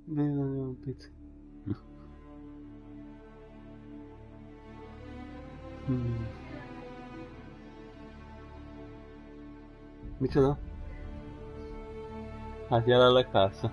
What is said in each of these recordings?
Bine, pizza. Micsoda? Hát jelenleg persze.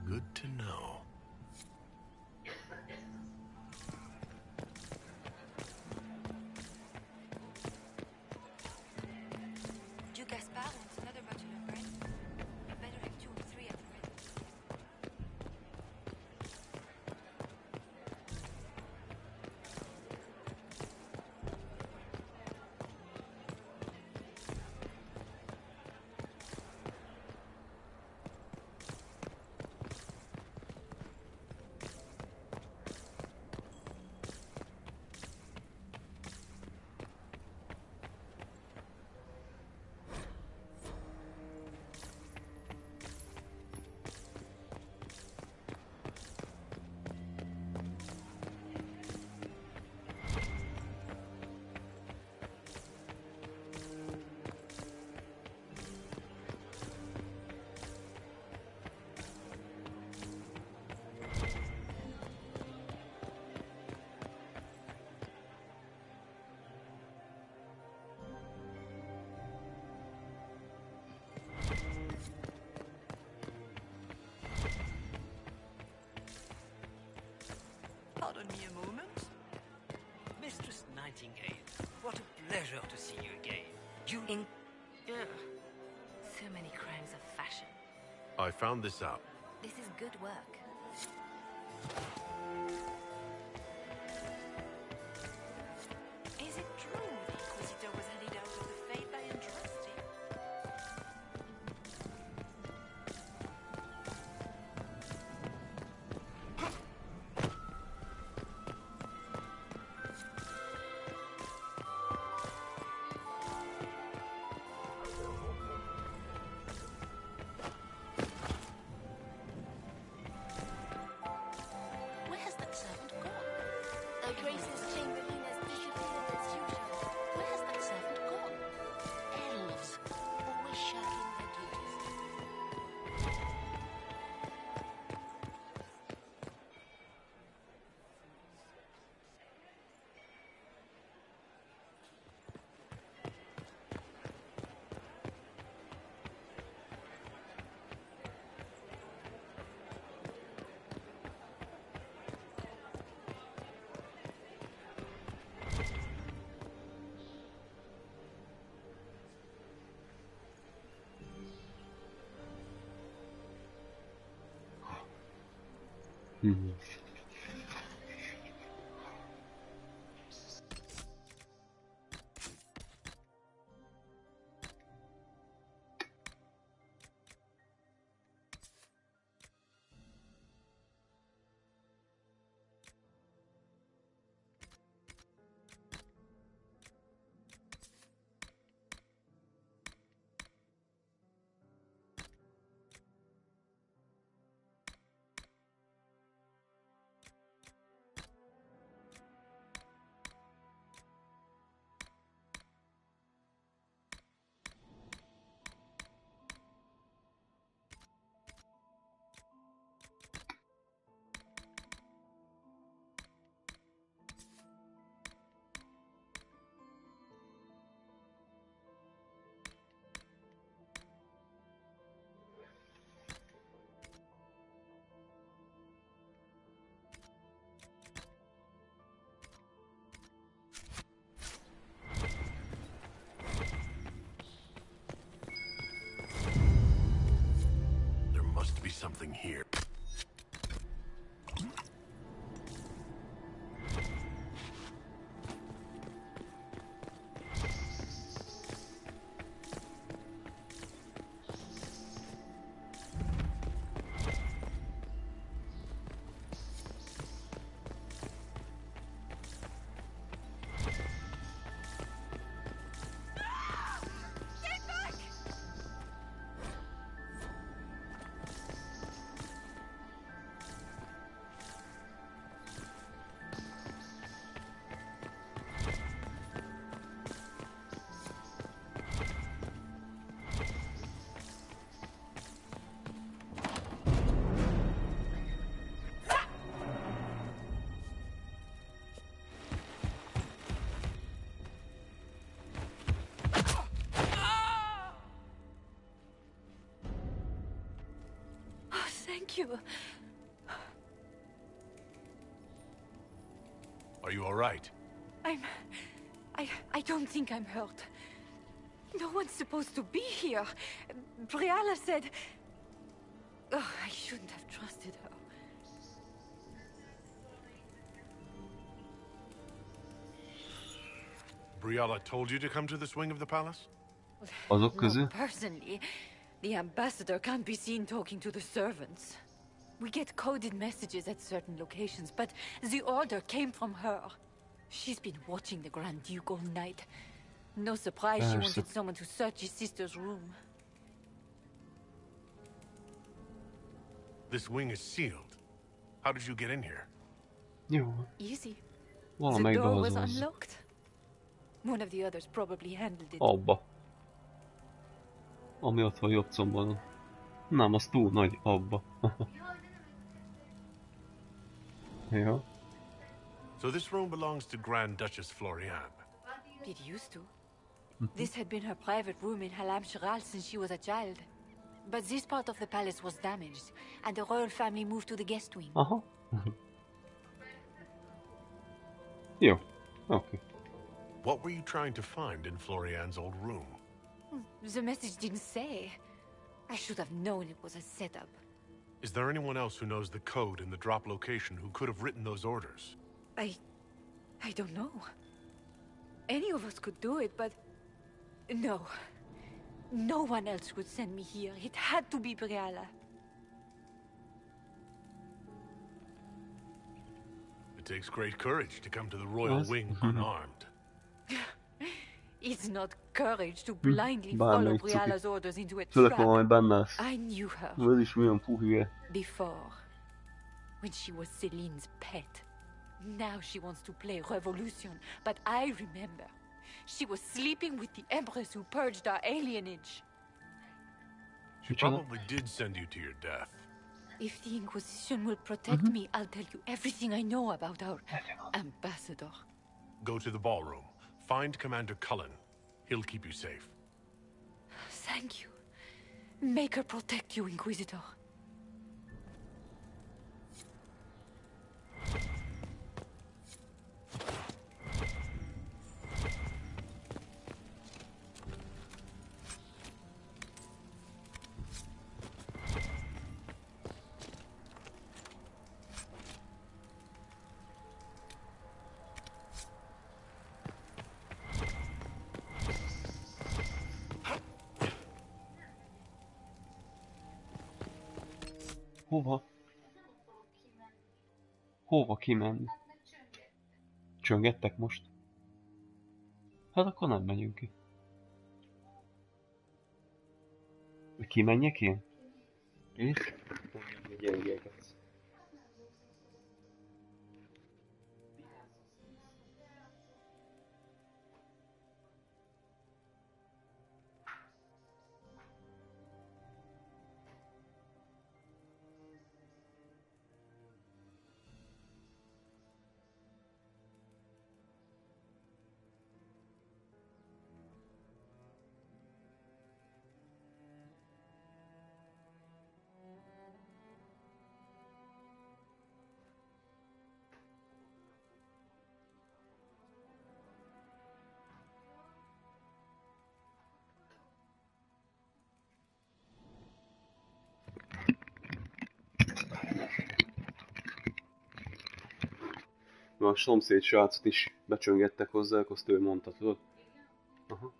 Good to know. Du Gaspard wants another bottle of bread. I better have 2 or 3 of bread. Pardon me a moment. Mistress Nightingale, what a pleasure to see you again. So many crimes of fashion. I found this out. This is good work. Is it true the Inquisitor was handed out of the faith by Andraste? Mhm. There must be something here. Oh, thank you. Are you all right? I don't think I'm hurt. No one's supposed to be here. Briala said... Oh, I shouldn't have trusted her. Briala told you to come to this wing of the palace? Azok No, közül? personally, the ambassador can't be seen talking to the servants. We get coded messages at certain locations, but the order came from her. She's been watching the Grand Duke all night. No surprise she wanted someone to search his sister's room. This wing is sealed. How did you get in here? Jó. Easy. Valami The door was beazolsz. unlocked. One of the others probably handled it. Abba. Ami ott van jobb combon. Nem, az túl nagy. Abba. Jó. So this room belongs to Grand Duchess Floriane. It used to. This had been her private room in Halam Shiral since she was a child. But this part of the palace was damaged, and the royal family moved to the guest wing. Aha. Jó. Oké. What were you trying to find in Floriane's old room? The message didn't say. I should have known it was a setup. Is there anyone else who knows the code and the drop location who could have written those orders? I don't know. Any of us could do it, but... No. No one else would send me here. It had to be Briala. It takes great courage to come to the royal Yes. wing unarmed. It's not courage to blindly follow Bármelyik cuki. Briala's orders into a Főleg, ha trap. majd benne lesz. I knew her Ez is milyen puhüye. before, when she was Celine's pet. Now she wants to play revolution, but I remember. She was sleeping with the Empress who purged our alienage. She probably did send you to your death. If the Inquisition will protect me, I'll tell you everything I know about our ambassador. Go to the ballroom. Find Commander Cullen. He'll keep you safe. Thank you. Make her protect you, Inquisitor. Hova? Hova kimenni? Csöngettek most? Hát akkor nem megyünk ki. Kimenjek én? És? Gyengélkedsz. A szomszéd srácot is becsöngettek hozzá, azt ő mondta, tudod? Aha.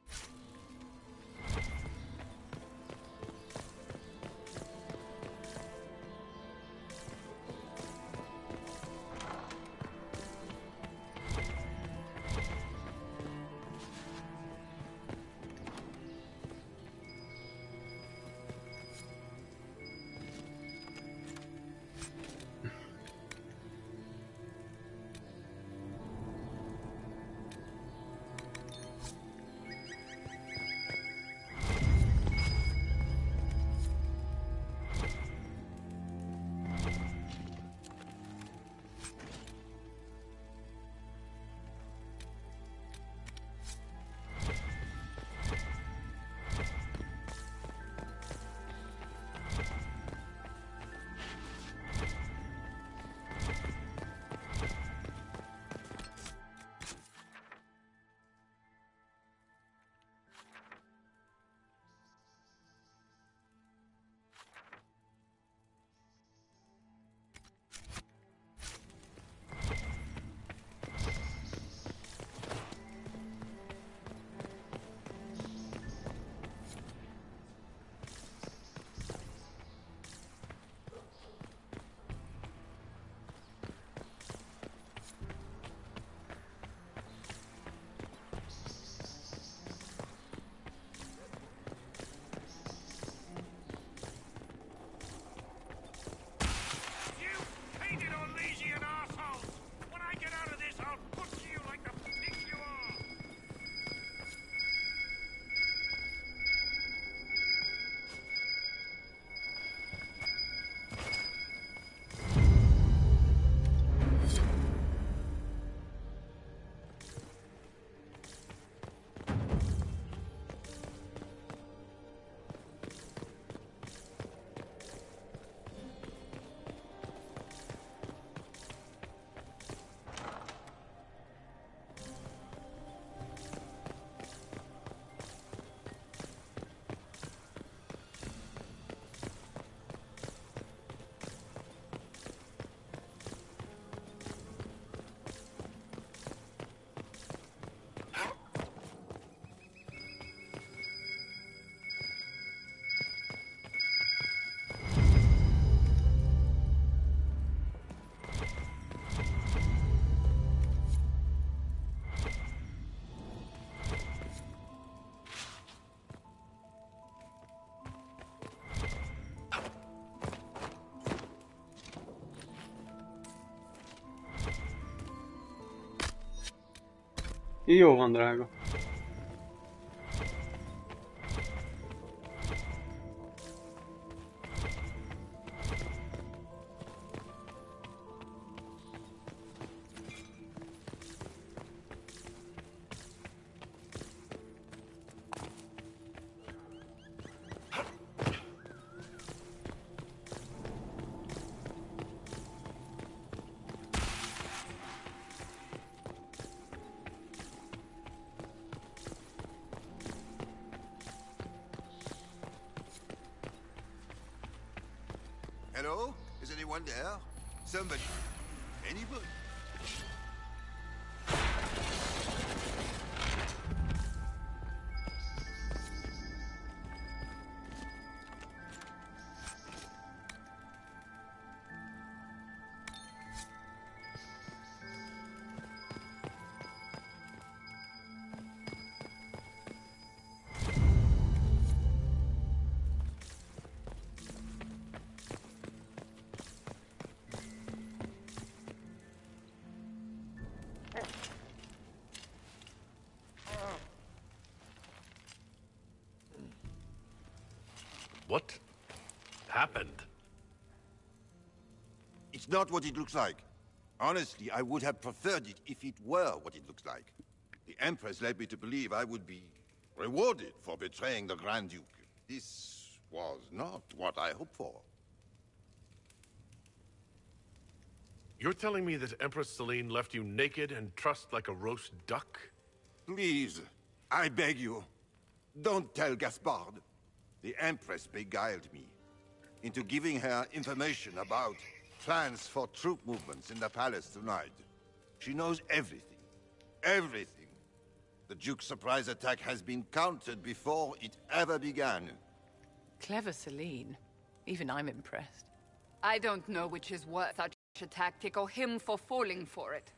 Jó van, drága. Hello? Is anyone there? Somebody? Anybody? What happened? It's not what it looks like. Honestly, I would have preferred it if it were what it looks like. The Empress led me to believe I would be rewarded for betraying the Grand Duke. This was not what I hoped for. You're telling me that Empress Celine left you naked and trussed like a roast duck? Please, I beg you, don't tell Gaspard. The Empress beguiled me into giving her information about plans for troop movements in the palace tonight. She knows everything. Everything. The Duke's surprise attack has been countered before it ever began. Clever Celine. Even I'm impressed. I don't know which is worse, such a tactic or him for falling for it.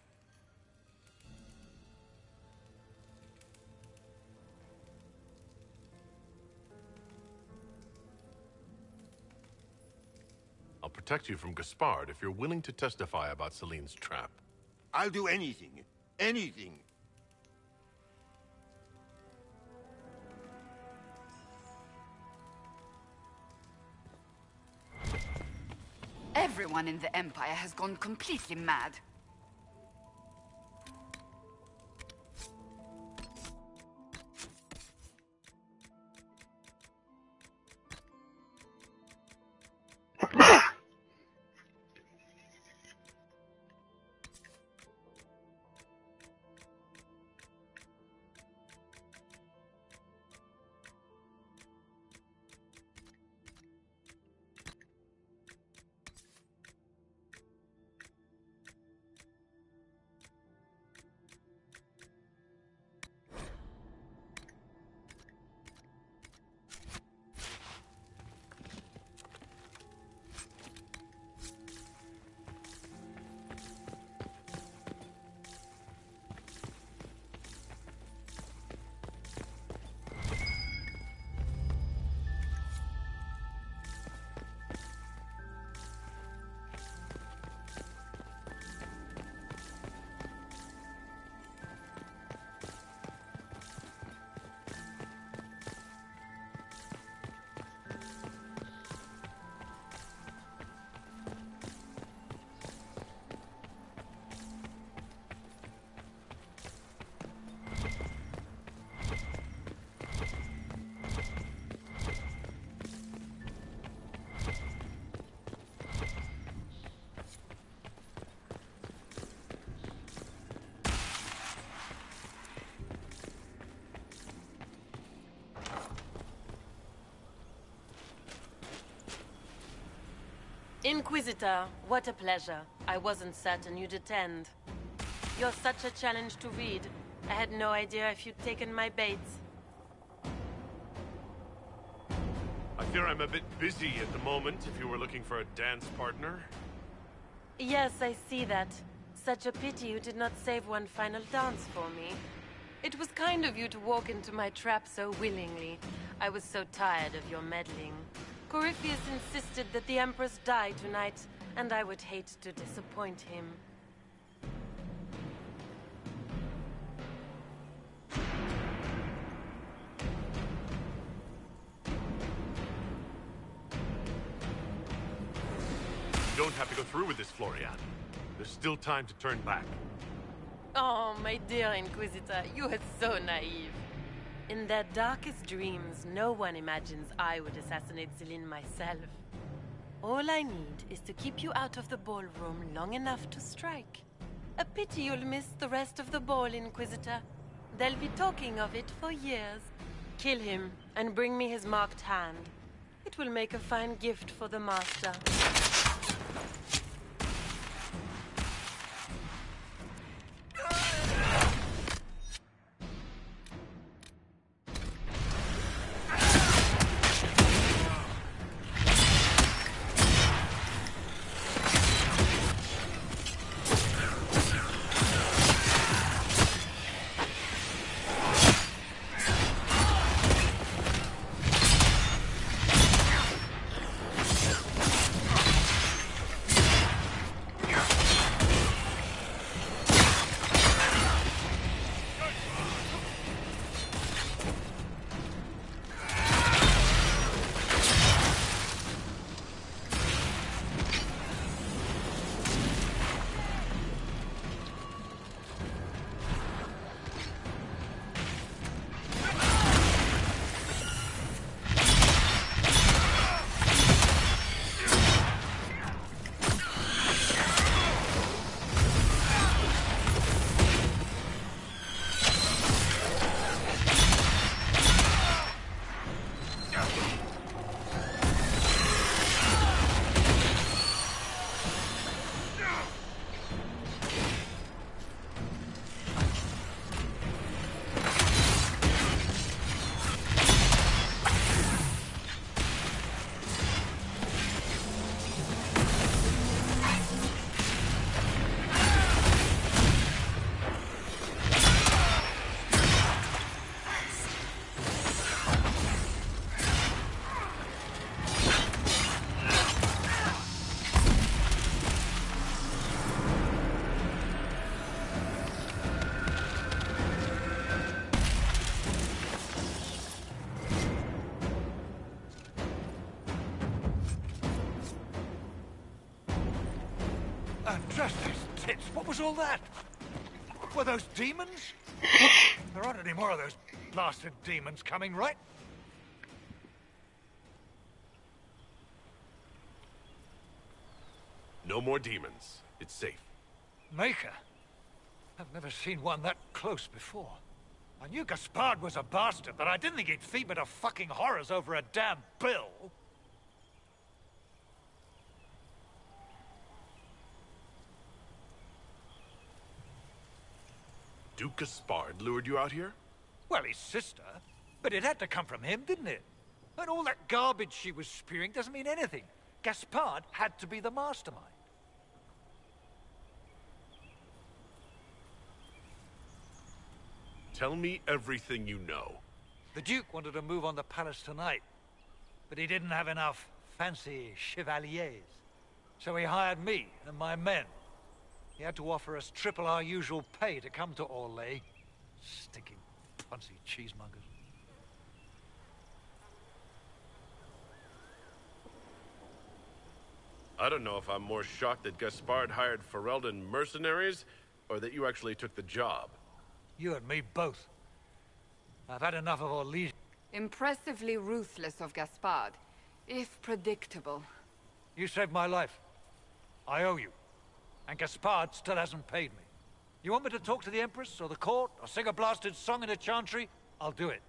I'll protect you from Gaspard if you're willing to testify about Celine's trap. I'll do anything. Anything. Everyone in the Empire has gone completely mad. Inquisitor, what a pleasure. I wasn't certain you'd attend. You're such a challenge to read. I had no idea if you'd taken my bait. I fear I'm a bit busy at the moment if you were looking for a dance partner. Yes, I see that. Such a pity you did not save one final dance for me. It was kind of you to walk into my trap so willingly. I was so tired of your meddling. Corypheus insisted that the Empress die tonight, and I would hate to disappoint him. You don't have to go through with this, Florian. There's still time to turn back. Oh, my dear Inquisitor, you are so naive. In their darkest dreams, no one imagines I would assassinate Celine myself. All I need is to keep you out of the ballroom long enough to strike. A pity you'll miss the rest of the ball, Inquisitor. They'll be talking of it for years. Kill him and bring me his marked hand. It will make a fine gift for the Master. Justice, tits, what was all that? Were those demons? There aren't any more of those blasted demons coming, right? No more demons. It's safe. Maker? I've never seen one that close before. I knew Gaspard was a bastard, but I didn't think he'd feed me to fucking horrors over a damn bill. Duke Gaspard lured you out here? Well, his sister. But it had to come from him, didn't it? And all that garbage she was spewing doesn't mean anything. Gaspard had to be the mastermind. Tell me everything you know. The Duke wanted to move on the palace tonight, but he didn't have enough fancy chevaliers. So he hired me and my men. He had to offer us triple our usual pay to come to Orlais. Stinking punsy cheesemongers. I don't know if I'm more shocked that Gaspard hired Ferelden mercenaries, or that you actually took the job. You and me both. I've had enough of Orlais. Impressively ruthless of Gaspard, if predictable. You saved my life. I owe you. And Gaspard still hasn't paid me. You want me to talk to the Empress, or the court, or sing a blasted song in a chantry? I'll do it.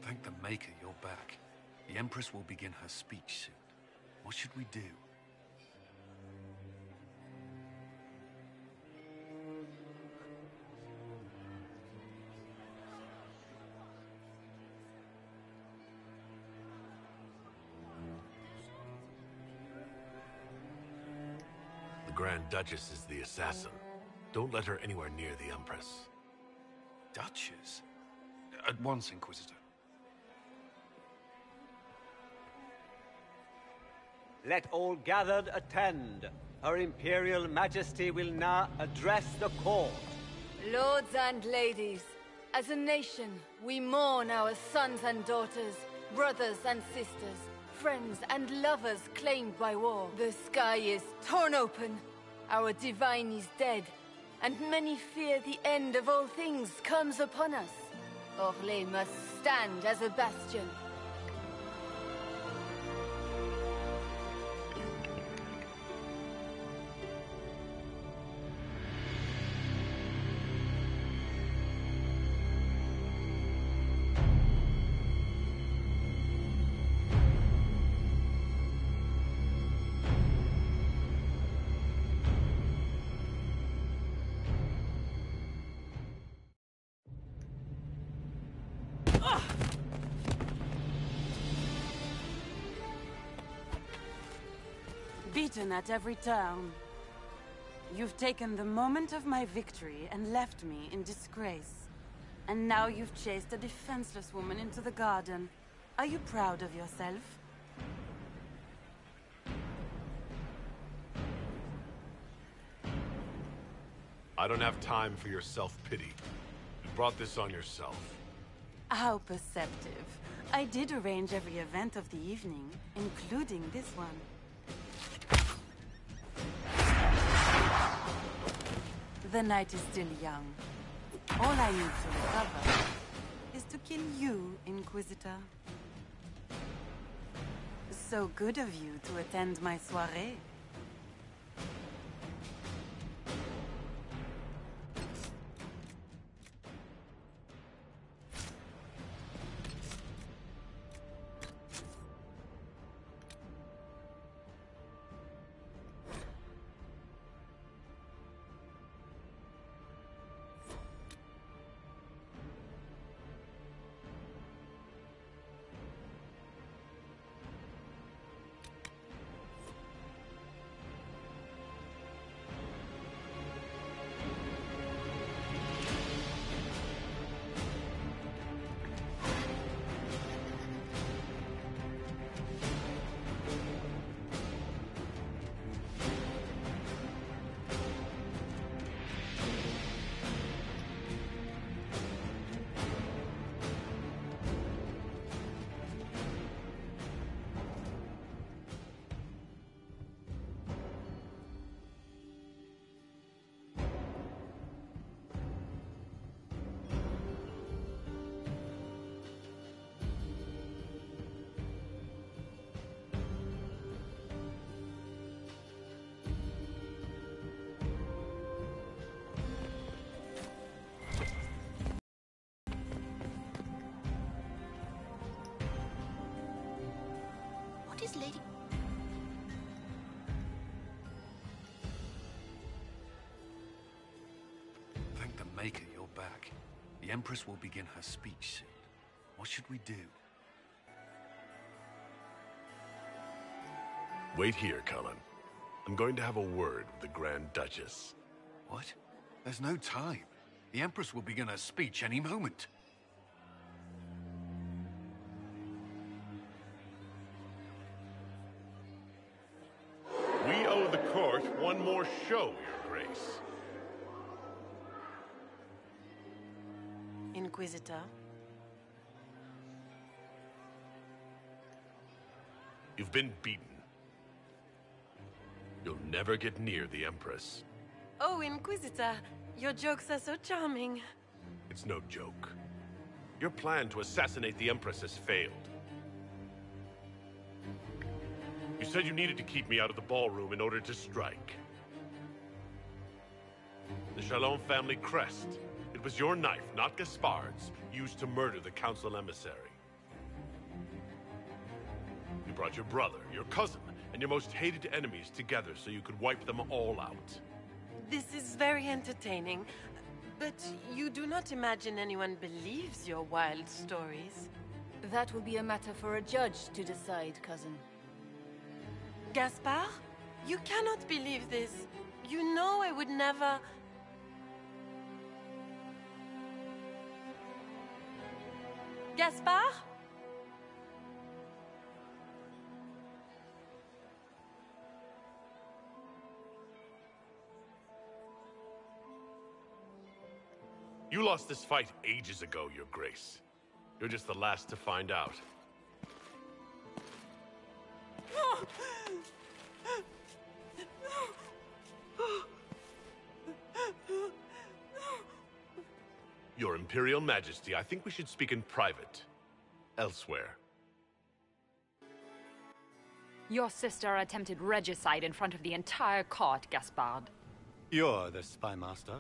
Thank the Maker you're back. The Empress will begin her speech soon. What should we do? The Grand Duchess is the assassin. Don't let her anywhere near the Empress. Duchess? At once, Inquisitor. Let all gathered attend. Her Imperial Majesty will now address the court. Lords and ladies, as a nation, we mourn our sons and daughters, brothers and sisters, friends and lovers claimed by war. The sky is torn open, our divine is dead, and many fear the end of all things comes upon us. Orlais must stand as a bastion. Beaten at every turn. You've taken the moment of my victory and left me in disgrace. And now you've chased a defenseless woman into the garden. Are you proud of yourself? I don't have time for your self-pity. You brought this on yourself. How perceptive. I did arrange every event of the evening, including this one. The night is still young. All I need to recover is to kill you, Inquisitor. So good of you to attend my soirée. What is Lady... Thank the Maker you're back. The Empress will begin her speech soon. What should we do? Wait here, Cullen. I'm going to have a word with the Grand Duchess. What? There's no time. The Empress will begin her speech any moment. We owe the court one more show, Your Grace. Inquisitor? You've been beaten. You'll never get near the Empress. Oh, Inquisitor, your jokes are so charming. It's no joke. Your plan to assassinate the Empress has failed. You said you needed to keep me out of the ballroom in order to strike. The Chalon family crest. It was your knife, not Gaspard's, used to murder the council emissary. brought your brother, your cousin, and your most hated enemies together so you could wipe them all out. This is very entertaining, but you do not imagine anyone believes your wild stories. That will be a matter for a judge to decide, cousin. Gaspard? You cannot believe this. You know I would never... Gaspard? You lost this fight ages ago, Your Grace. You're just the last to find out. Your Imperial Majesty, I think we should speak in private. Elsewhere. Your sister attempted regicide in front of the entire court, Gaspard. You're the spy master.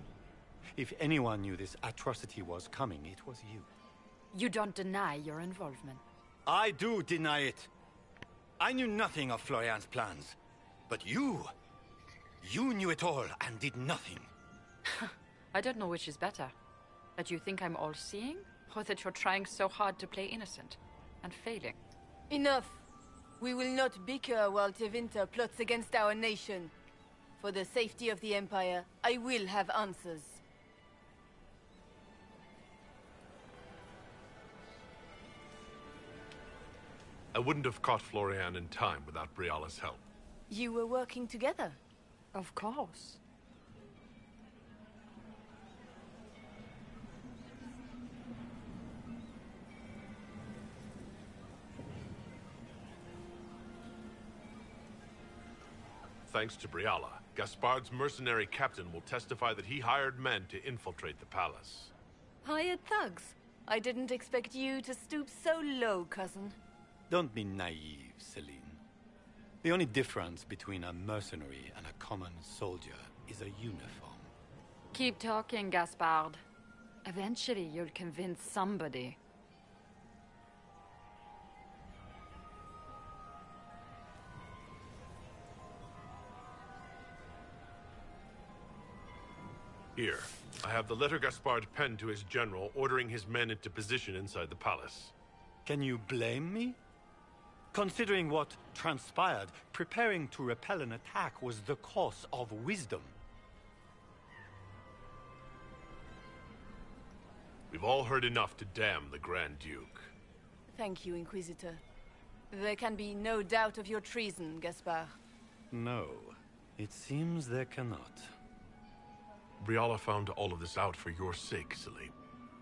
If anyone knew this atrocity was coming, it was you. You don't deny your involvement. I do deny it. I knew nothing of Florian's plans. But you knew it all and did nothing. I don't know which is better. That you think I'm all-seeing, or that you're trying so hard to play innocent and failing. Enough! We will not bicker while Tevinter plots against our nation. For the safety of the Empire, I will have answers. I wouldn't have caught Florian in time without Briala's help. You were working together? Of course. Thanks to Briala, Gaspard's mercenary captain will testify that he hired men to infiltrate the palace. Hired thugs? I didn't expect you to stoop so low, cousin. Don't be naive, Celine. The only difference between a mercenary and a common soldier is a uniform. Keep talking, Gaspard. Eventually, you'll convince somebody. Here, I have the letter Gaspard penned to his general ordering his men into position inside the palace. Can you blame me? Considering what transpired, preparing to repel an attack was the course of wisdom. We've all heard enough to damn the Grand Duke. Thank you, Inquisitor. There can be no doubt of your treason, Gaspard. No, it seems there cannot. Briala found all of this out for your sake, Celine.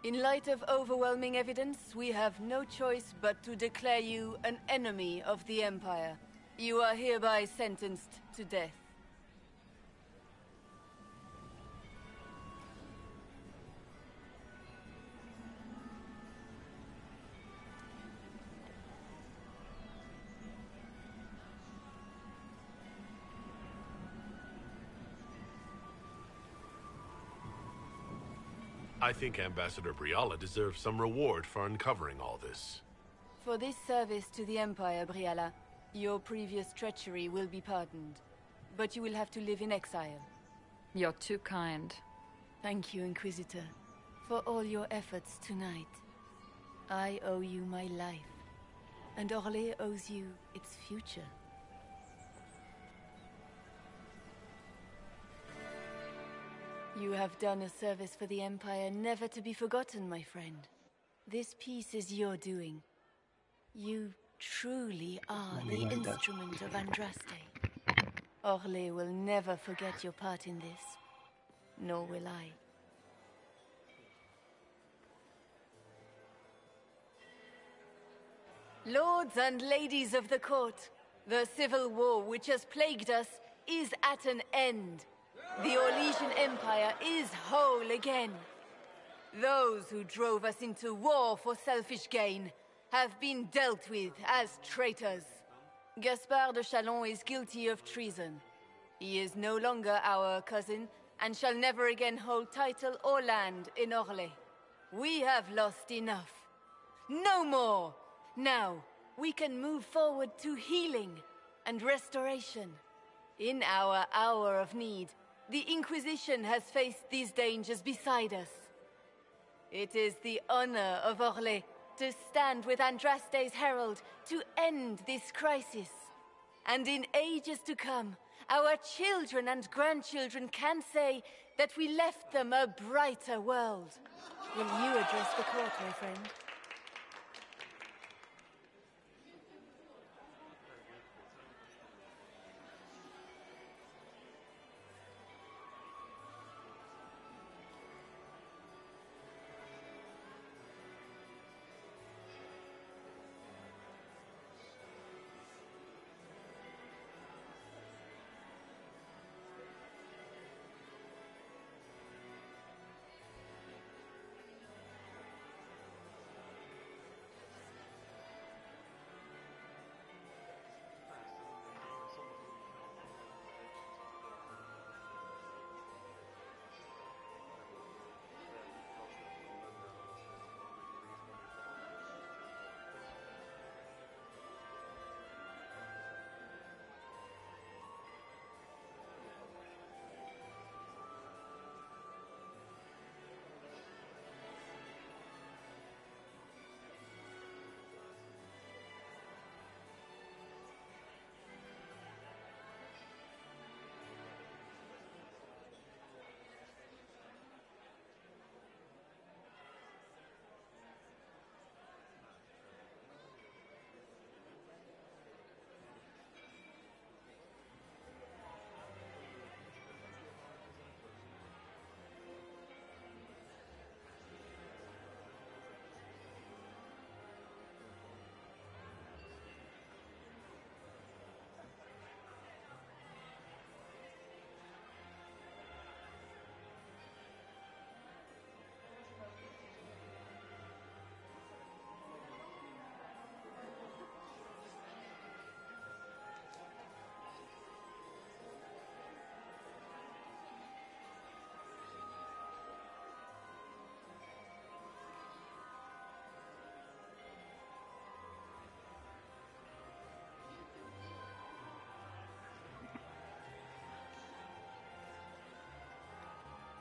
In light of overwhelming evidence, we have no choice but to declare you an enemy of the Empire. You are hereby sentenced to death. I think Ambassador Briala deserves some reward for uncovering all this. For this service to the Empire, Briala, your previous treachery will be pardoned. But you will have to live in exile. You're too kind. Thank you, Inquisitor, for all your efforts tonight. I owe you my life, and Orlais owes you its future. You have done a service for the Empire never to be forgotten, my friend. This piece is your doing. You truly are the instrument of Andraste. Orlais will never forget your part in this, nor will I. Lords and ladies of the court, the civil war which has plagued us is at an end. The Orlesian Empire is whole again. Those who drove us into war for selfish gain have been dealt with as traitors. Gaspard de Chalon is guilty of treason. He is no longer our cousin and shall never again hold title or land in Orlais. We have lost enough. No more! Now, we can move forward to healing and restoration. In our hour of need, the Inquisition has faced these dangers beside us. It is the honor of Orlais to stand with Andraste's herald to end this crisis. And in ages to come, our children and grandchildren can say that we left them a brighter world. Will you address the court, my friend?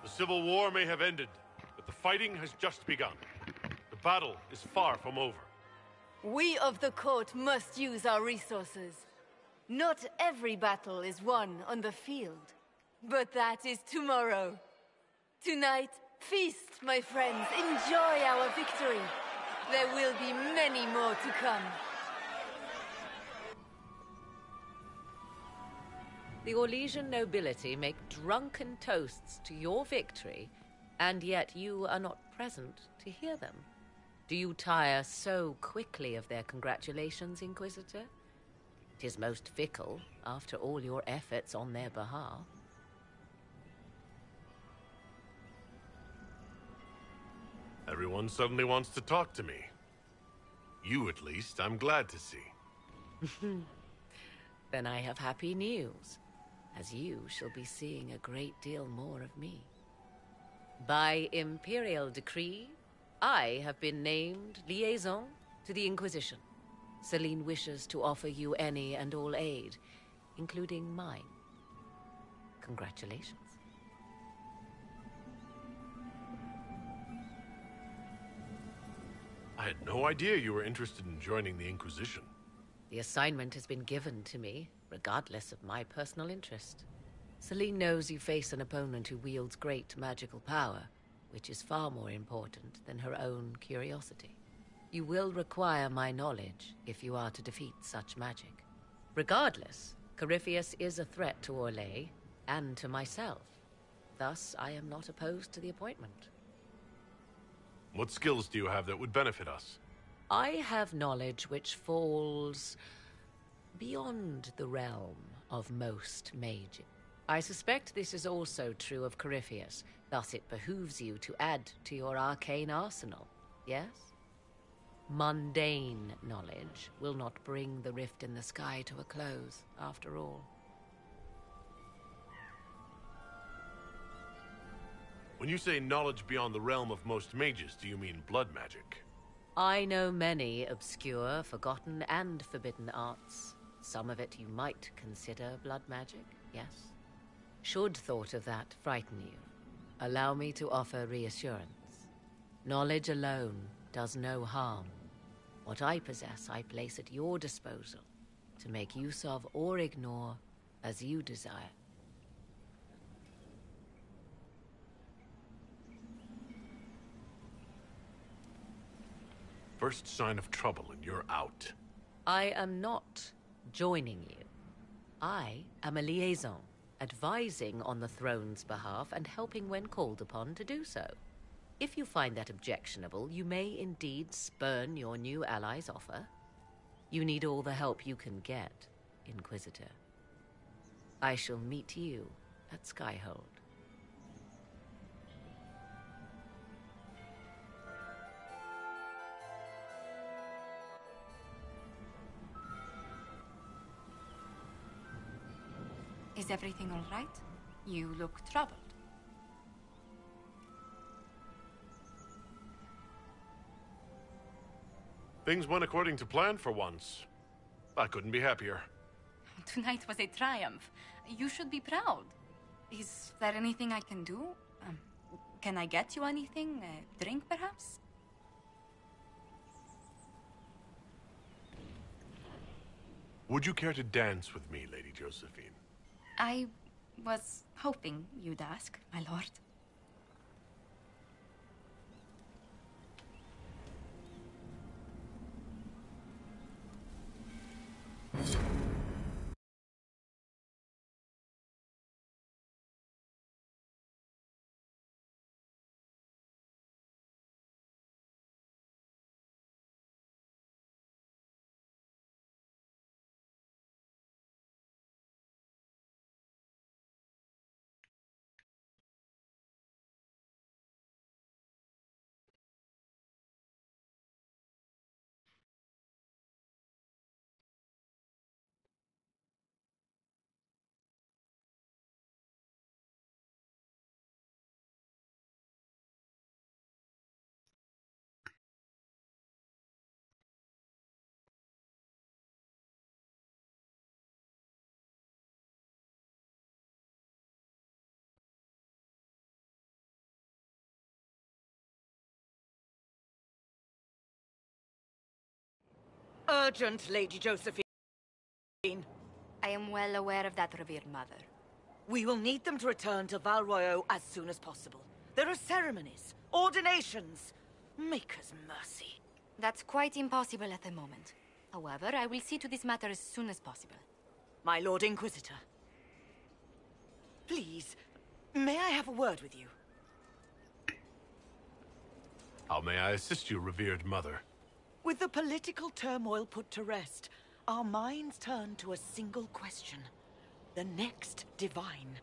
The Civil War may have ended, but the fighting has just begun. The battle is far from over. We of the court must use our resources. Not every battle is won on the field, but that is tomorrow. Tonight, feast, my friends. Enjoy our victory. There will be many more to come. The Orlesian nobility make drunken toasts to your victory, and yet you are not present to hear them. Do you tire so quickly of their congratulations, Inquisitor? 'Tis most fickle, after all your efforts on their behalf. Everyone suddenly wants to talk to me. You, at least, I'm glad to see. Then I have happy news, as you shall be seeing a great deal more of me. By imperial decree, I have been named liaison to the Inquisition. Celine wishes to offer you any and all aid, including mine. Congratulations. I had no idea you were interested in joining the Inquisition. The assignment has been given to me, regardless of my personal interest. Celine knows you face an opponent who wields great magical power, which is far more important than her own curiosity. You will require my knowledge if you are to defeat such magic. Regardless, Corypheus is a threat to Orlais and to myself. Thus, I am not opposed to the appointment. What skills do you have that would benefit us? I have knowledge which falls beyond the realm of most mages. I suspect this is also true of Corypheus, thus it behooves you to add to your arcane arsenal, yes? Mundane knowledge will not bring the rift in the sky to a close, after all. When you say knowledge beyond the realm of most mages, do you mean blood magic? I know many obscure, forgotten, and forbidden arts. Some of it you might consider blood magic, yes? Should thought of that frighten you, allow me to offer reassurance. Knowledge alone does no harm. What I possess, I place at your disposal to make use of or ignore as you desire. First sign of trouble and you're out. I am not joining you. I am a liaison, advising on the throne's behalf and helping when called upon to do so. If you find that objectionable, you may indeed spurn your new ally's offer. You need all the help you can get, Inquisitor. I shall meet you at Skyhold. Is everything all right? You look troubled. Things went according to plan for once. I couldn't be happier. Tonight was a triumph. You should be proud. Is there anything I can do? Can I get you anything? A drink, perhaps? Would you care to dance with me, Lady Josephine? I was hoping you'd ask, my lord. Urgent, Lady Josephine. I am well aware of that, revered mother. We will need them to return to Val Royeaux as soon as possible. There are ceremonies, ordinations. Maker's mercy. That's quite impossible at the moment. However, I will see to this matter as soon as possible. My Lord Inquisitor. Please, may I have a word with you? How may I assist you, revered mother? With the political turmoil put to rest, our minds turn to a single question. The next divine.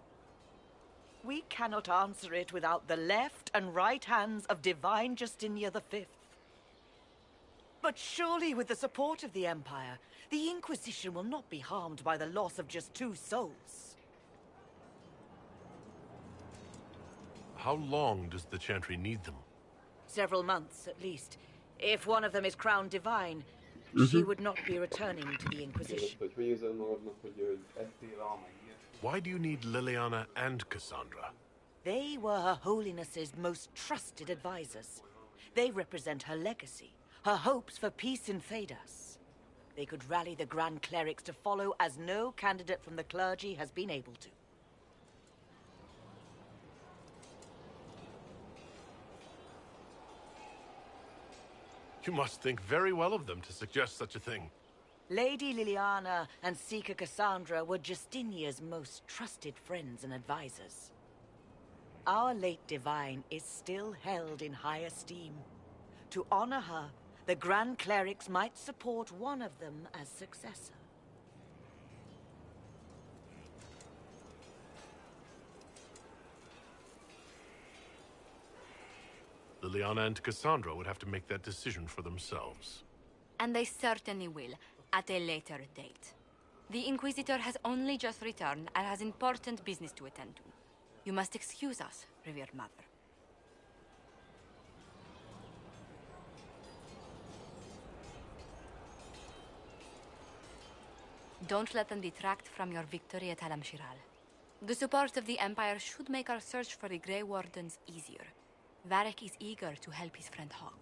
We cannot answer it without the left and right hands of Divine Justinia V. But surely with the support of the Empire, the Inquisition will not be harmed by the loss of just 2 souls. How long does the Chantry need them? Several months, at least. If one of them is crowned divine, she would not be returning to the Inquisition. Why do you need Liliana and Cassandra? They were Her Holiness's most trusted advisors. They represent her legacy, her hopes for peace in Thedas. They could rally the Grand Clerics to follow as no candidate from the clergy has been able to. You must think very well of them to suggest such a thing. Lady Liliana and Seeker Cassandra were Justinia's most trusted friends and advisors. Our late divine is still held in high esteem. To honor her, the Grand Clerics might support one of them as successor. Liliana and Cassandra would have to make that decision for themselves. And they certainly will, at a later date. The Inquisitor has only just returned and has important business to attend to. You must excuse us, revered mother. Don't let them detract from your victory at Alam Shiral. The support of the Empire should make our search for the Grey Wardens easier. Varric is eager to help his friend Hawk.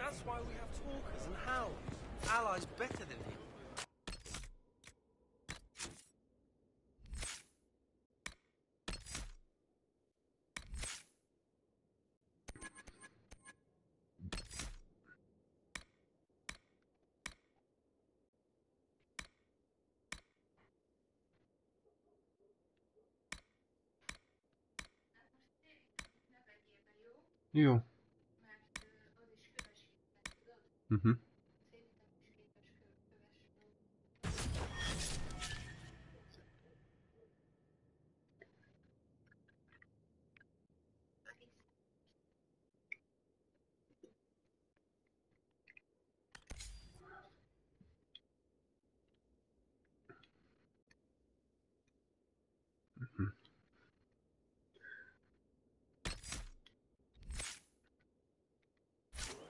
That's why we have talkers and hounds. Allies better than him. Jó.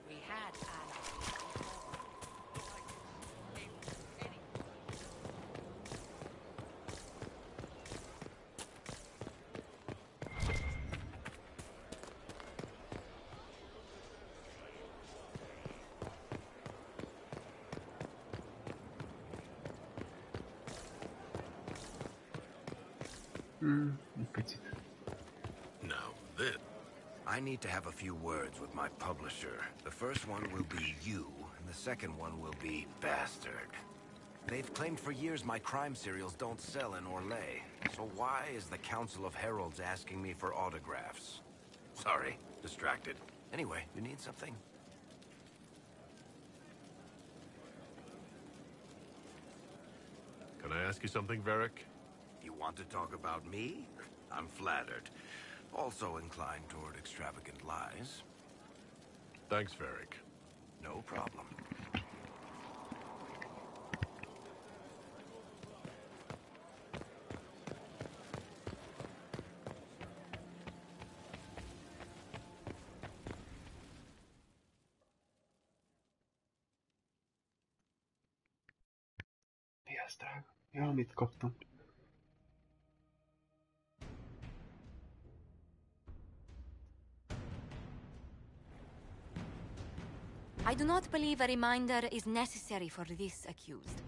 We had Egy picit. Now this. I need to have a few words with my publisher. The first one will be you, and the second one will be Bastard. They've claimed for years my crime serials don't sell in Orlais. So why is the Council of Heralds asking me for autographs? Sorry, distracted. Anyway, you need something? Can I ask you something, Varric? You want to talk about me? I'm flattered. Also inclined toward extravagant lies. Thanks, Varric. No problem. Mi az, drága? Ja, mit kaptam? I do not believe a reminder is necessary for this accused.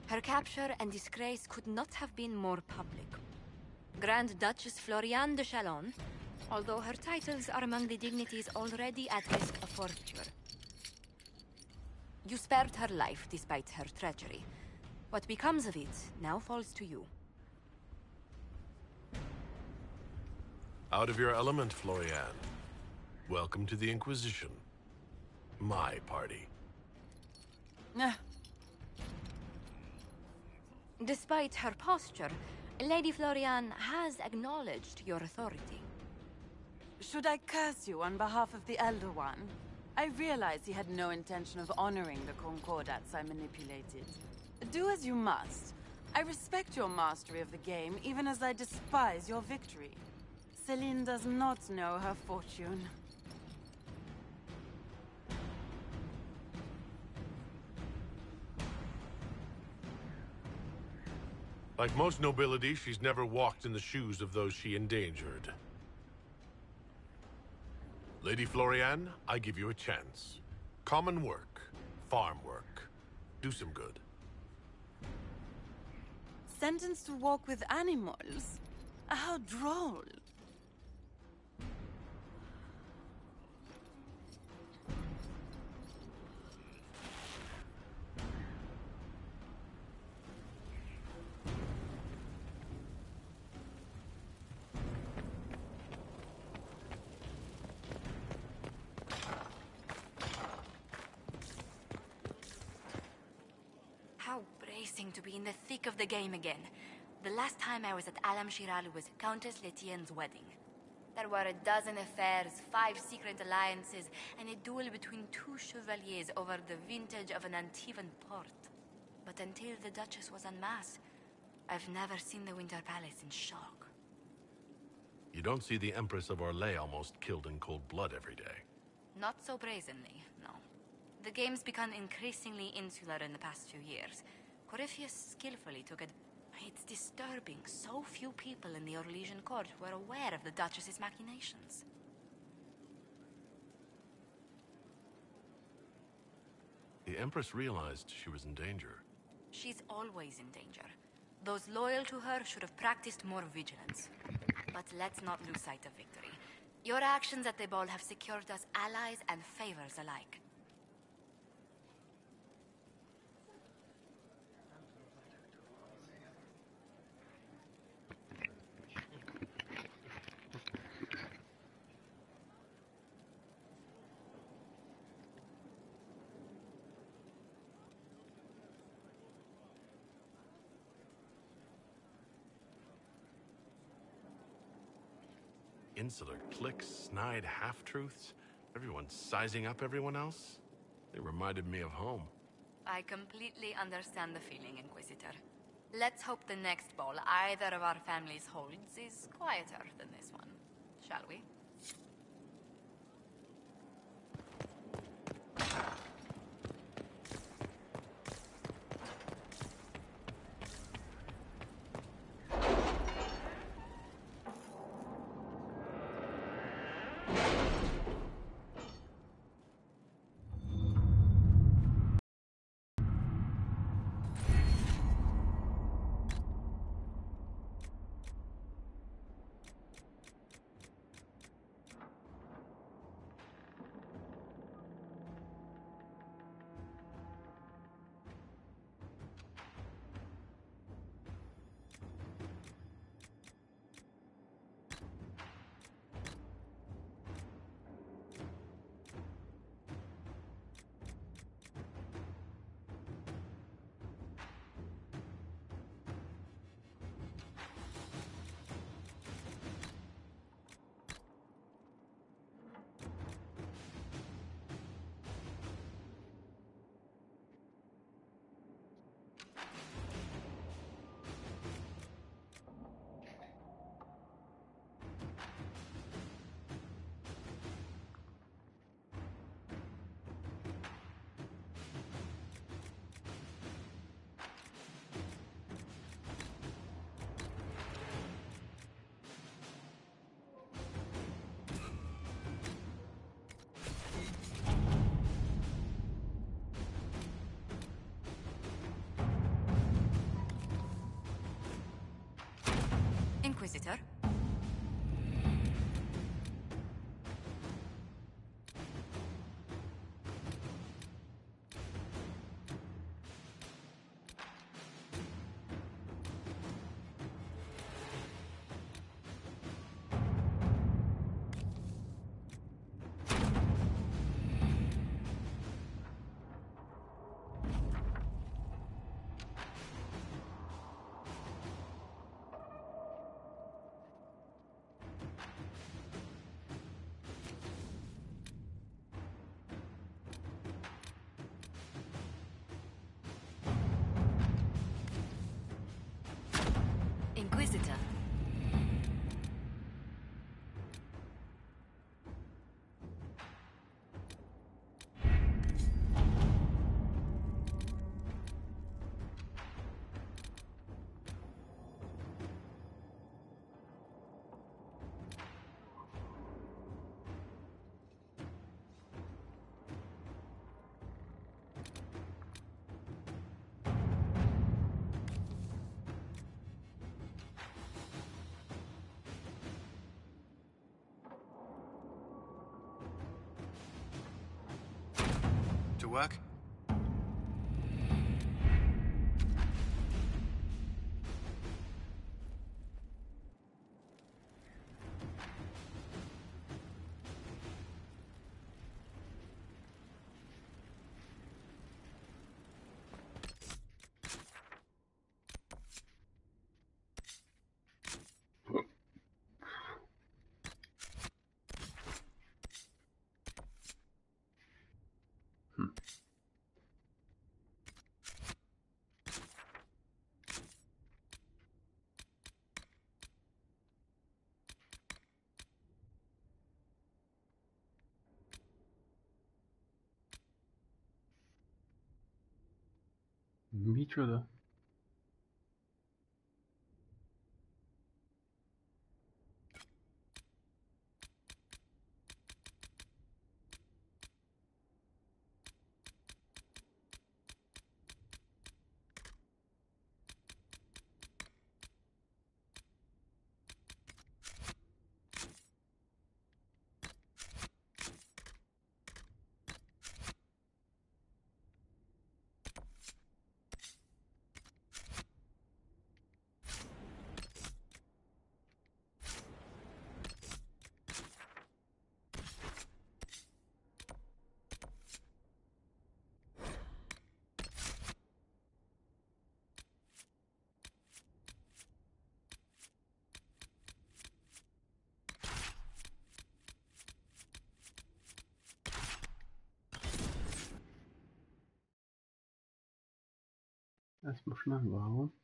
Her capture and disgrace could not have been more public. Grand Duchess Floriane de Chalon, although her titles are among the dignities already at risk of forfeiture. You spared her life despite her treachery. What becomes of it now falls to you. Out of your element, Floriane. Welcome to the Inquisition. My party. Despite her posture, Lady Floriane has acknowledged your authority. Should I curse you on behalf of the Elder One? I realize he had no intention of honoring the concordats I manipulated. Do as you must. I respect your mastery of the game, even as I despise your victory. Celine does not know her fortune. Like most nobility, she's never walked in the shoes of those she endangered. Lady Floriane, I give you a chance. Common work, farm work. Do some good. Sentenced to walk with animals? How droll. How bracing to be in the thick of the game again. The last time I was at Alam Shiral was Countess Letienne's wedding. There were a dozen affairs, 5 secret alliances, and a duel between 2 chevaliers over the vintage of an Antivan port. But until the Duchess was unmasked, I've never seen the Winter Palace in shock. You don't see the Empress of Orlais almost killed in cold blood every day. Not so brazenly, no. The game's become increasingly insular in the past few years. Corypheus skillfully took it. It's disturbing. So few people in the Orlesian court were aware of the Duchess's machinations. the Empress realized she was in danger. She's always in danger. Those loyal to her should have practiced more vigilance. But let's not lose sight of victory. Your actions at the ball have secured us allies and favors alike. Insular cliques, snide half-truths, everyone sizing up everyone else. They reminded me of home. I completely understand the feeling, Inquisitor. Let's hope the next ball either of our families holds is quieter than this one, shall we? Inquisitor? Inquisitor. To work? Micsoda? Ezt most nem vágom.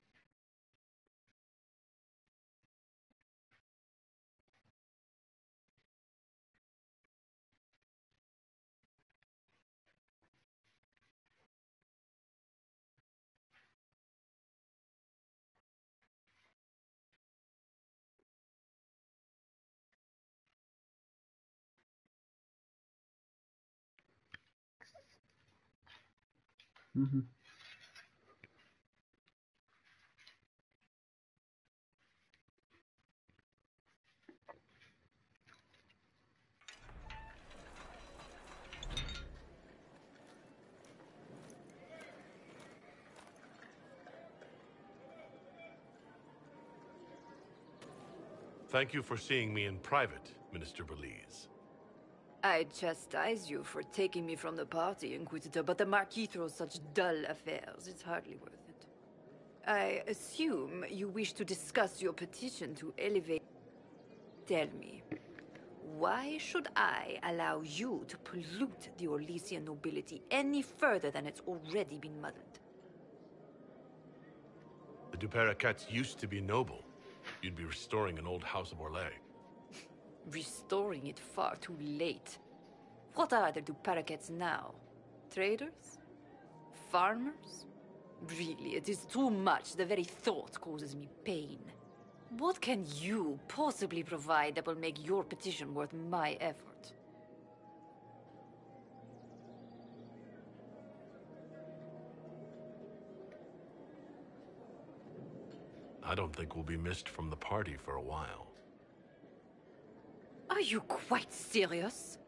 Thank you for seeing me in private, Minister Belize. I chastise you for taking me from the party, Inquisitor, but the Marquis throws such dull affairs. It's hardly worth it. I assume you wish to discuss your petition to elevate... Tell me, why should I allow you to pollute the Orlesian nobility any further than it's already been muddled? The Duperacats used to be noble. You'd be restoring an old house of Orlais. Restoring it far too late. What are the Duperacats now? Traders? Farmers? Really, it is too much. The very thought causes me pain. What can you possibly provide that will make your petition worth my effort? I don't think we'll be missed from the party for a while. Are you quite serious?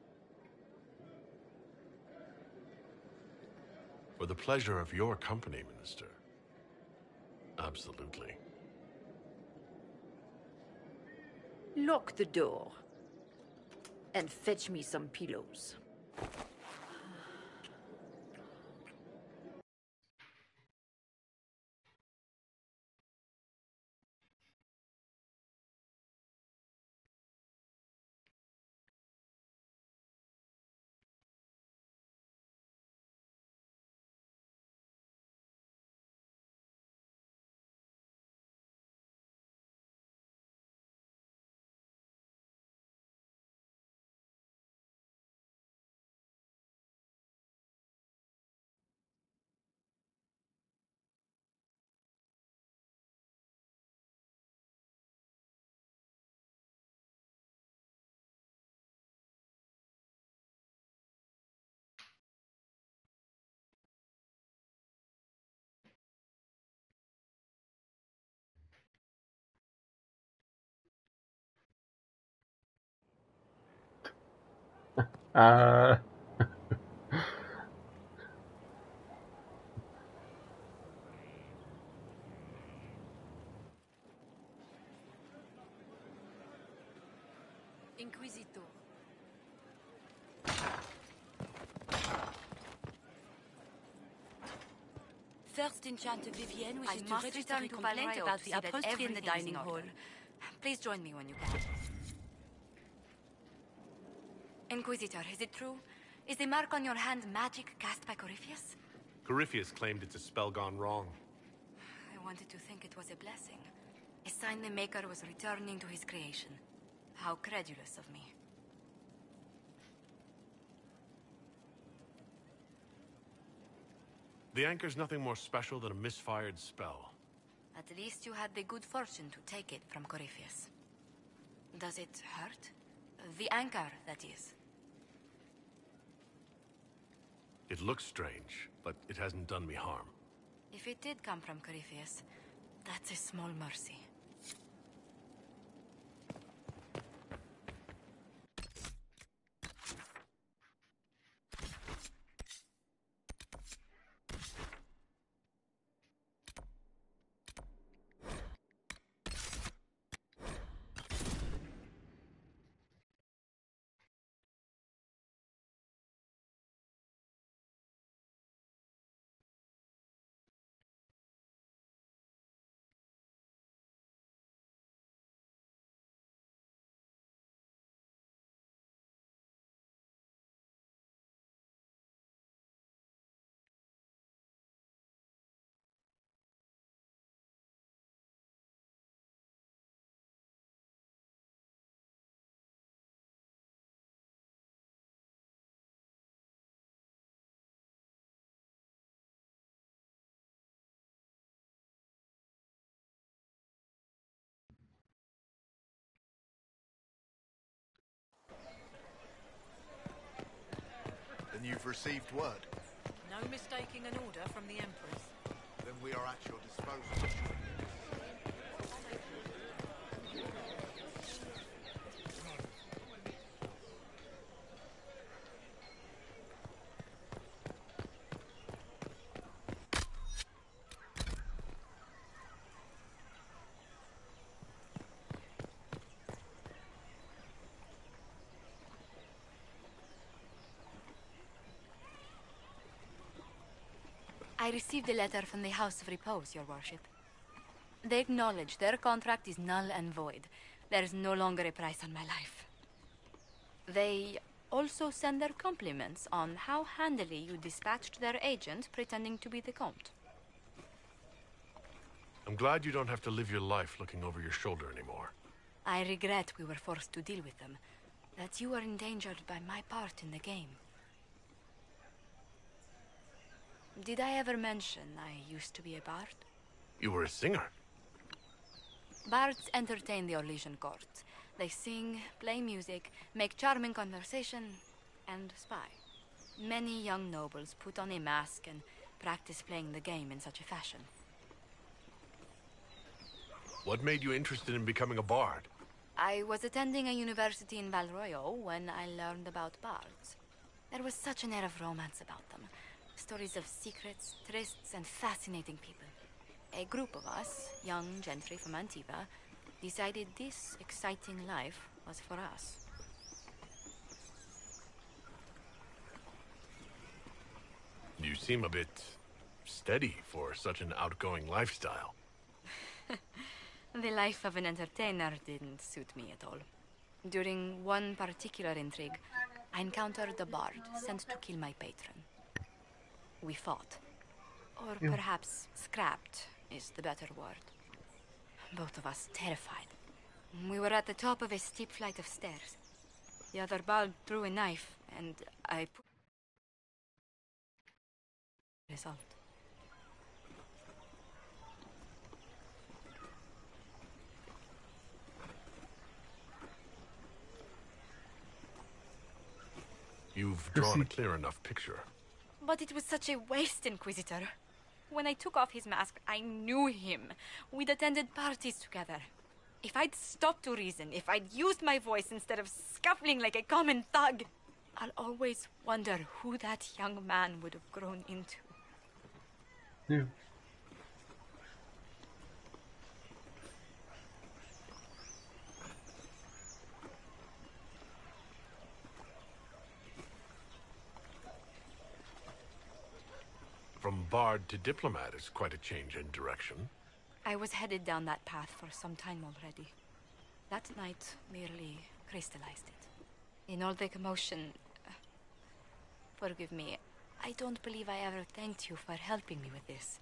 For the pleasure of your company, Minister. Absolutely. Lock the door. And fetch me some pillows. Inquisitor. First Enchanter Vivienne I wishes to must register return a to complaint Valrayo about to the see that upholstery in the everything is dining in hall. order. Please join me when you can. Inquisitor, is it true? Is the mark on your hand magic cast by Corypheus? Corypheus claimed it's a spell gone wrong. I wanted to think it was a blessing. A sign the Maker was returning to his creation. How credulous of me. The anchor's nothing more special than a misfired spell. At least you had the good fortune to take it from Corypheus. Does it hurt? The anchor, that is. It looks strange, but it hasn't done me harm. If it did come from Corypheus, that's a small mercy. Then you've received word. No mistaking an order from the Empress. Then we are at your disposal. I received a letter from the House of Repose, Your Worship. They acknowledge their contract is null and void. There is no longer a price on my life. They also send their compliments on how handily you dispatched their agent pretending to be the Comte. I'm glad you don't have to live your life looking over your shoulder anymore. I regret we were forced to deal with them, that you were endangered by my part in the game. Did I ever mention I used to be a bard? You were a singer. Bards entertain the Orlesian court. They sing, play music, make charming conversation, and spy. Many young nobles put on a mask and practice playing the game in such a fashion. What made you interested in becoming a bard? I was attending a university in Valroyo when I learned about bards. There was such an air of romance about them. Stories of secrets, trysts, and fascinating people. A group of us, young gentry from Antiva, decided this exciting life was for us. You seem a bit steady for such an outgoing lifestyle. The life of an entertainer didn't suit me at all. During one particular intrigue, I encountered a bard sent to kill my patron. We fought. Or perhaps scrapped is the better word. Both of us terrified. We were at the top of a steep flight of stairs. The other bard drew a knife, and I put... Result. You've drawn a clear enough picture. But it was such a waste, Inquisitor. When I took off his mask, I knew him. We'd attended parties together. If I'd stopped to reason, if I'd used my voice instead of scuffling like a common thug, I'll always wonder who that young man would have grown into. Yeah. From bard to diplomat is quite a change in direction. I was headed down that path for some time already. That night merely crystallized it. In all the commotion... forgive me, I don't believe I ever thanked you for helping me with this.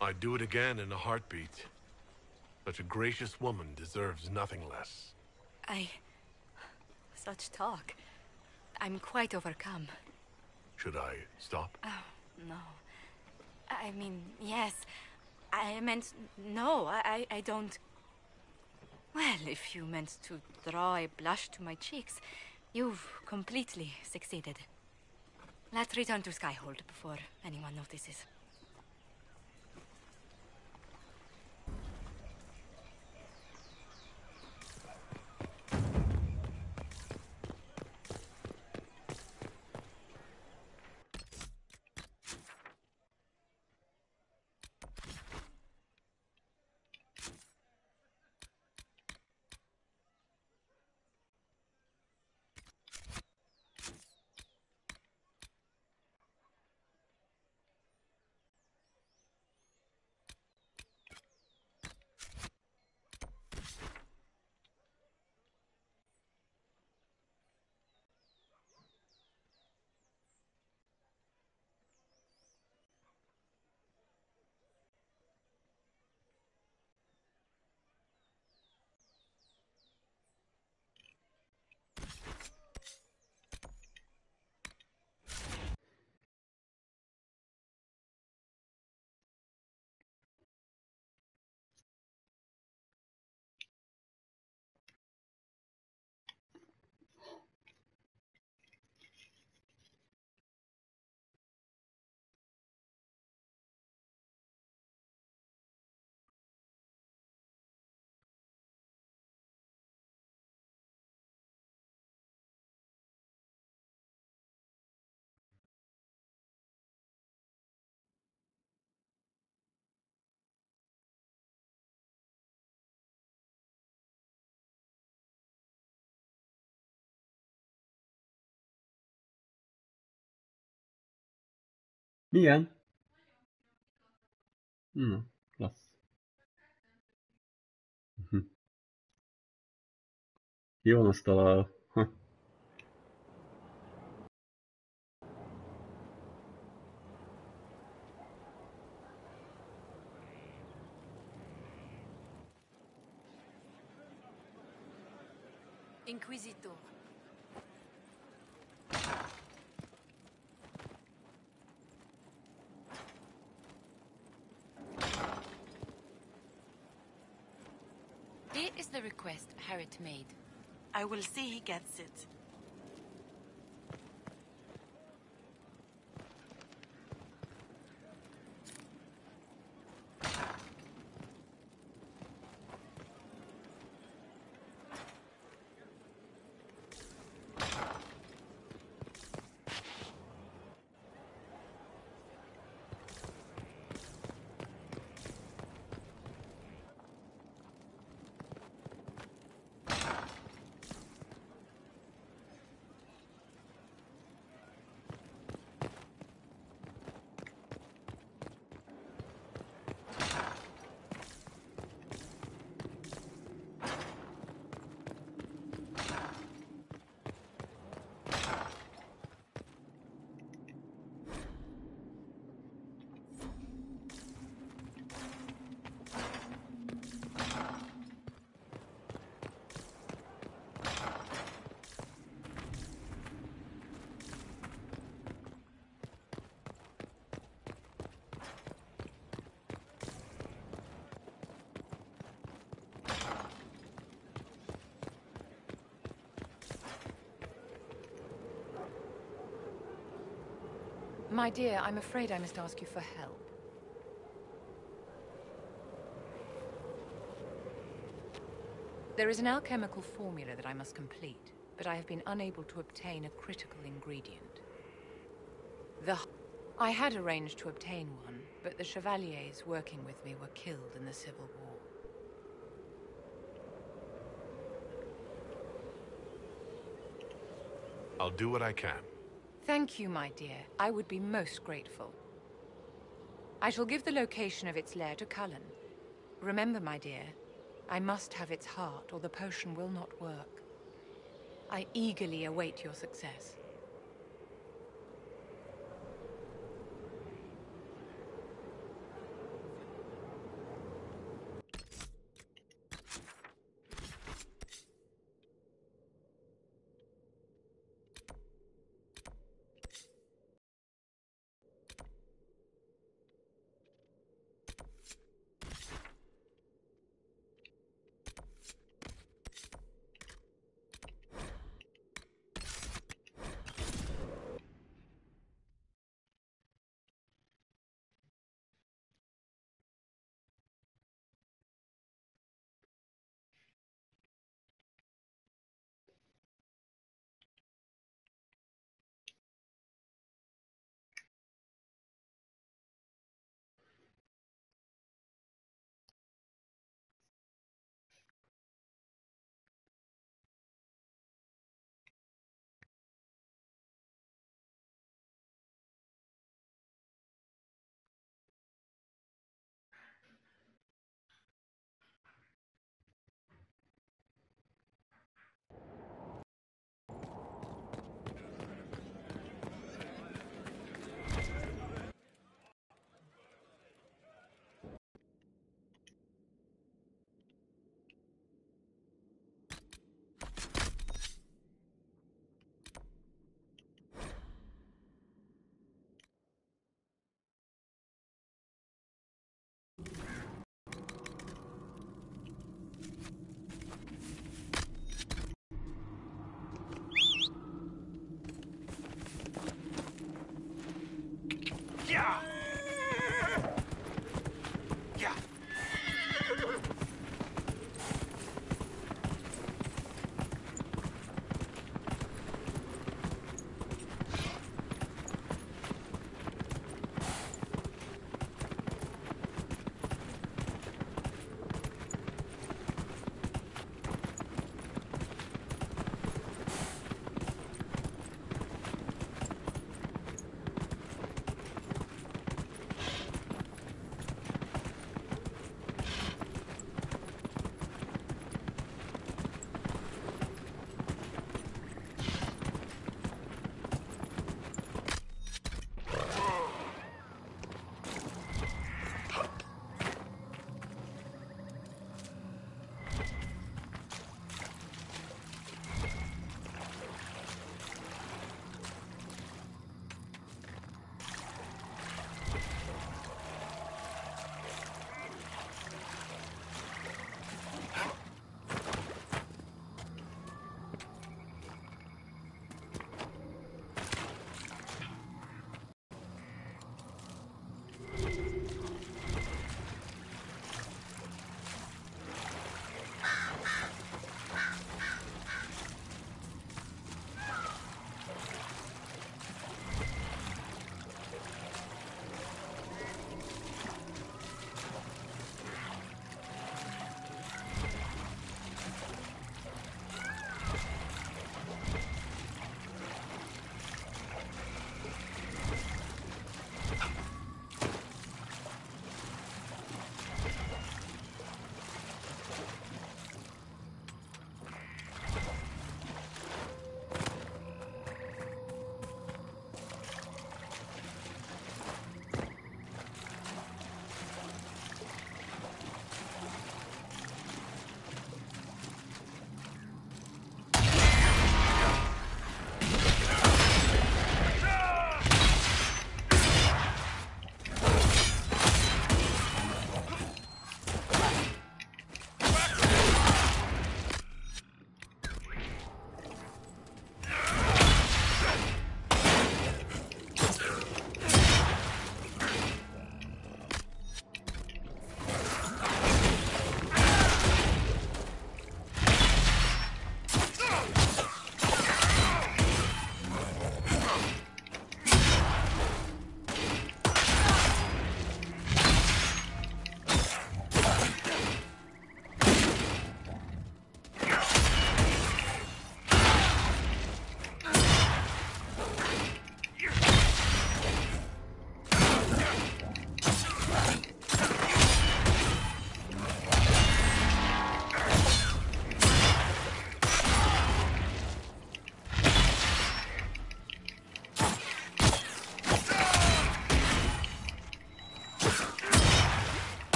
I'd do it again in a heartbeat. Such a gracious woman deserves nothing less. Such talk. I'm quite overcome. Should I stop? Oh, no. I mean, yes. I meant... No, I don't... Well, if you meant to draw a blush to my cheeks, you've completely succeeded. Let's return to Skyhold before anyone notices. Milyen? Klassz. Ki van azt találva? Inquisitor. Here is the request Harriet made. I will see he gets it. My dear, I'm afraid I must ask you for help. There is an alchemical formula that I must complete, but I have been unable to obtain a critical ingredient. I had arranged to obtain one, but the chevaliers working with me were killed in the Civil War. I'll do what I can. Thank you, my dear. I would be most grateful. I shall give the location of its lair to Cullen. Remember, my dear, I must have its heart, or the potion will not work. I eagerly await your success.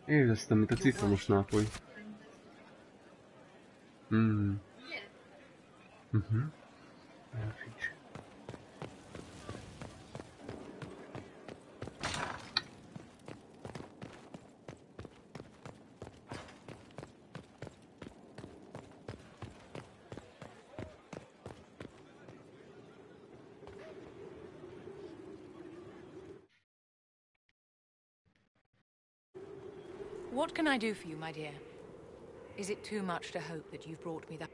Éreztem, mint a citromos nápoly. Elfigy. What can I do for you, my dear? Is it too much to hope that you've brought me that?